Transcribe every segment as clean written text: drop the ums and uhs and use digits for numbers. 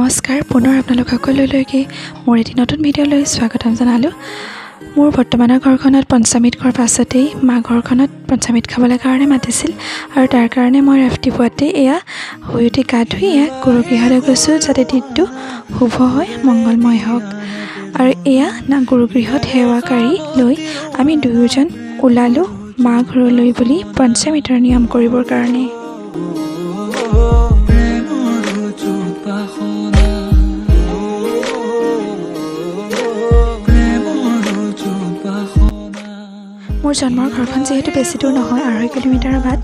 নমস্কাৰ পুনৰ আপোনালোক সকলোলৈকে মোৰ এটি নতুন ভিডিঅ'লৈ স্বাগতম জনালোঁ। মোৰ বৰ্তমানৰ ঘৰখনত পঞ্চমৃত খোৱাৰ পাছতেই মা ঘৰখনত পঞ্চমৃত খাবলৈ কাৰণে মাতিছিল আৰু তাৰ কাৰণে মই ৰাতিপুৱাতে এয়া শুই উঠি গা ধুই এয়া গুৰুগৃহলৈ গৈছোঁ যাতে দিনটো শুভ হয় মংগলময় হওক। আৰু এয়া গুৰুগৃহত সেৱাকাৰী লৈ আমি দুয়োজন ওলালোঁ মা ঘৰলৈ বুলি পঞ্চমৃতৰ নিয়ম কৰিবৰ কাৰণে। মোৰ জন্মৰ ঘৰখন যিহেতু বেছি দূৰ নহয় 2.5 কিলোমিটাৰৰ বাট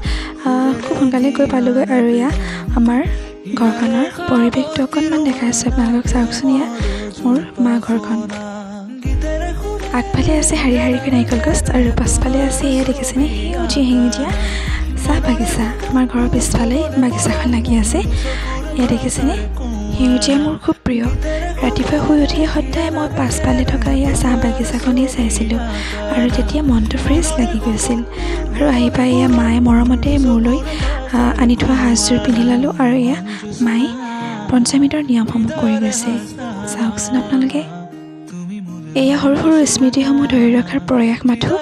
খুব সোনকালে গৈ পালোগৈ। আৰু এয়া আমাৰ ঘৰখনৰ পৰিৱেশটো অকণমান দেখাইছোঁ আপোনালোকক চাওকচোন। এয়া মোৰ মা ঘৰখন, আগফালে আছে শাৰী শাৰীকৈ নাৰিকল গছ আৰু পাছফালে আছে এয়া দেখিছেনে সেউজীয়া চাহ বাগিচা। আমাৰ ঘৰৰ পিছফালে বাগিচাখন লাগি আছে, এয়া দেখিছেনে সেউজীয়া মোৰ খুব প্ৰিয়। ৰাতিপুৱা শুই উঠিয়ে সদায় মই পাছফালে থকা এয়া চাহ বাগিচাখনেই চাইছিলোঁ আৰু তেতিয়া মনটো ফ্ৰেছ লাগি গৈছিল। আৰু আহি পাই এয়া মায়ে মৰমতে মোৰলৈ আনি থোৱা সাজযোৰ পিন্ধি ল'লোঁ আৰু এয়া মায়ে পঞ্চমৃতৰ নিয়মসমূহ কৰি গৈছে চাওকচোন আপোনালোকে। এয়া সৰু সৰু স্মৃতিসমূহ ধৰি ৰখাৰ প্ৰয়াস মাথোঁ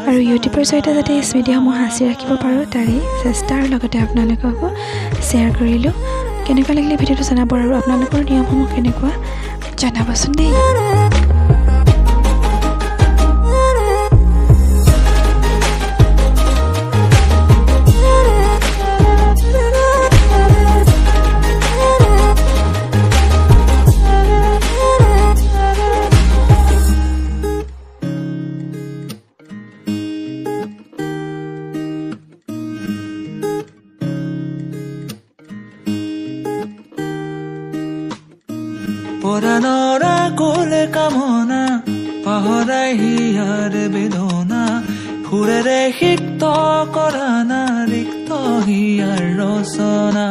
আৰু ইউটিউবৰ জৰিয়তে যাতে স্মৃতিসমূহ সাঁচি ৰাখিব পাৰোঁ তাৰেই চেষ্টাৰ লগতে আপোনালোককো শ্বেয়াৰ কৰিলোঁ। কেনেকুৱা লাগিলে ভিডিঅ'টো জনাব আৰু আপোনালোকৰ নিয়মসমূহ কেনেকুৱা জনাবচোন দেই। পৰানৰা কোলে কামনা পাহৰাই হিয়াৰ বেদনা সুৰেৰে সিক্ত কৰা না ৰিক্ত হিয়াৰ ৰচনা।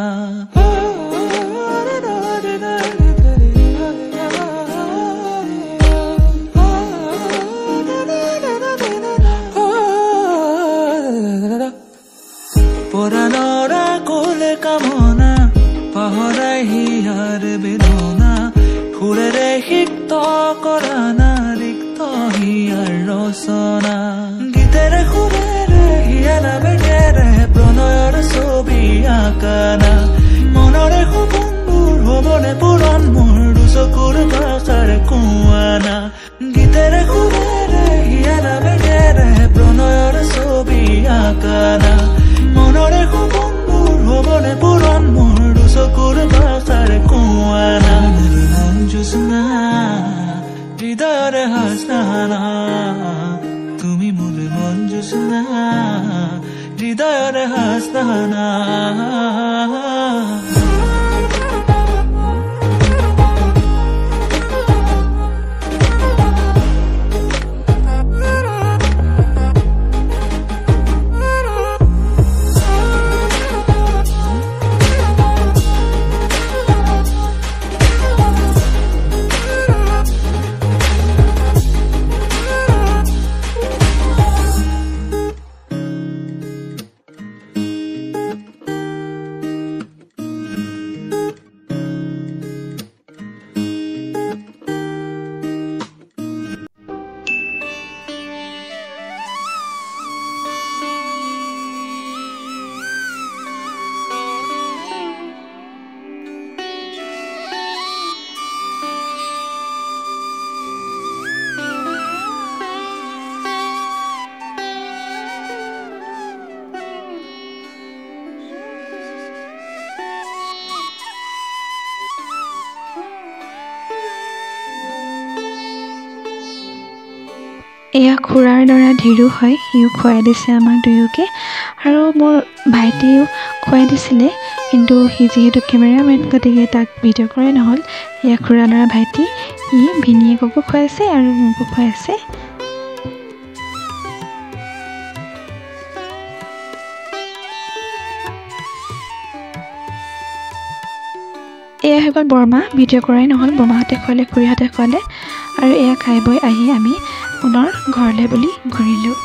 পৰানৰা কোলে কামনা পাহৰাই হিয়াৰ বেদনা সুৰেৰে সিক্ত কৰা না ৰিক্ত হিয়াৰ ৰচনা। গীতেৰে সুৰেৰে হিয়ালা বেগেৰে প্ৰণয়ৰ ছবি আঁকানা মনৰে সপোনবোৰ হ'বনে পূৰণ মোৰ দুচকুৰ ভাষাৰ কোৱানা। গীতেৰে সুৰেৰে হিয়ালা বেগেৰে প্ৰণয়ৰ ছবি আঁকানা মনৰে সপোনবোৰ হ'বনে পূৰণ মোৰ দুচকুৰ ভাষাৰ কোৱানা। জোৎস্না হৃদয়ৰ হাসনা তুমি মোৰ মন জোৎস্না হৃদয়ৰ হাসনা। এয়া খুৰাৰ ল'ৰা ধীৰু হয়, সিও খুৱাই দিছে আমাক দুয়োকে আৰু মোৰ ভাইটিও খুৱাই দিছিলে কিন্তু সি যিহেতু কেমেৰামেন গতিকে তাক ভিডিঅ' কৰাই নহ'ল। এয়া খুৰাৰ ল'ৰা ভাইটি, ই ভিনিয়েককো খুৱাইছে আৰু মোকো খুৱাইছে। এয়া হৈ গ'ল বৰমা, ভিডিঅ' কৰাই নহ'ল, বৰমাহঁতে খুৱালে খুৰীহঁতে খুৱালে আৰু এয়া খাই বৈ আহি আমি পুনৰ ঘৰলৈ বুলি ঘূৰিলোঁ।